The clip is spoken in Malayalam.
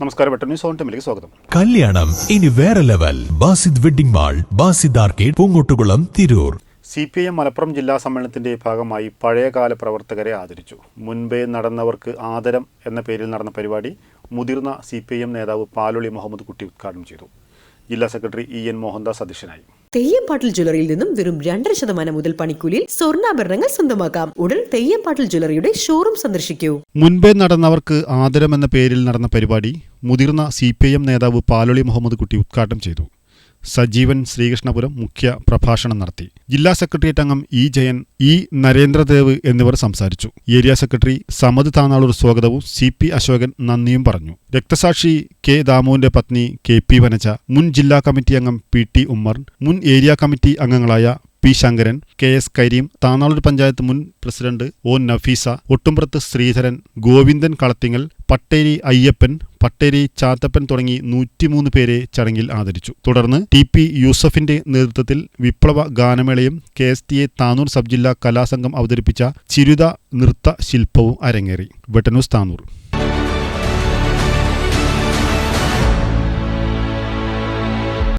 നമസ്കാരം, വെട്ടന്യൂസ് ഓൺ ടൈമിലേക്ക് സ്വാഗതം. കല്യാണം ഇനി വേറെ level. Basid wedding mall, Basid arcade, Poongottukulam, Tirur. CPIM Malappuram ജില്ലാ സമ്മേളനത്തിന്റെ ഭാഗമായി പഴയകാല പ്രവർത്തകരെ ആദരിച്ചു. മുൻപേ നടന്നവർക്ക് ആദരം എന്ന പേരിൽ നടന്ന പരിപാടി മുതിർന്ന CPIM നേതാവ് പാലൊളി മുഹമ്മദ് കുട്ടി ഉദ്ഘാടനം ചെയ്തു. ജില്ലാ സെക്രട്ടറി EN മോഹൻദാസ് അധ്യക്ഷനായി. തെയ്യംപാട്ടിൽ ജ്വല്ലറിയിൽ നിന്നും വെറും 2.5% മുതൽ പണിക്കൂലിയിൽ സ്വർണ്ണാഭരണങ്ങൾ സ്വന്തമാക്കാം. ഉടൻ തെയ്യംപാട്ടിൽ ജ്വല്ലറിയുടെ ഷോറൂം സന്ദർശിക്കൂ. മുൻപേ നടന്നവർക്ക് ആദരം എന്ന പേരിൽ നടന്ന പരിപാടി മുതിർന്ന CPIM നേതാവ് പാലൊളി മുഹമ്മദ് കുട്ടി ഉദ്ഘാടനം ചെയ്തു. സജീവൻ ശ്രീകൃഷ്ണപുരം മുഖ്യ പ്രഭാഷണം നടത്തി. ജില്ലാ സെക്രട്ടേറിയറ്റ് അംഗം E ജയൻ, E നരേന്ദ്രദേവ് എന്നിവർ സംസാരിച്ചു. ഏരിയ സെക്രട്ടറി സമദ് താനാളൂർ സ്വാഗതവും CP അശോകൻ നന്ദിയും പറഞ്ഞു. രക്തസാക്ഷി K ദാമുവിന്റെ പത്നി KP വനജ, മുൻ ജില്ലാ കമ്മിറ്റി അംഗം PT ഉമ്മർ, മുൻ ഏരിയ കമ്മിറ്റി അംഗങ്ങളായ P ശങ്കരൻ, KS കരീം, താനാളൂർ പഞ്ചായത്ത് മുൻ പ്രസിഡന്റ് O നഫീസ, ഒട്ടുംപുറത്ത് ശ്രീധരൻ, ഗോവിന്ദൻ കളത്തിങ്ങൽ, പട്ടേരി അയ്യപ്പൻ, പട്ടേരി ചാത്തപ്പൻ തുടങ്ങി 103 പേരെ ചടങ്ങിൽ ആദരിച്ചു. തുടർന്ന് TP യൂസഫിന്റെ നേതൃത്വത്തിൽ വിപ്ലവ ഗാനമേളയും KSTA താനൂർ സബ് ജില്ലാ കലാസംഘം അവതരിപ്പിച്ച ചിരുത നൃത്ത ശില്പവും അരങ്ങേറി. വെട്ടന്യൂസ് താനൂർ.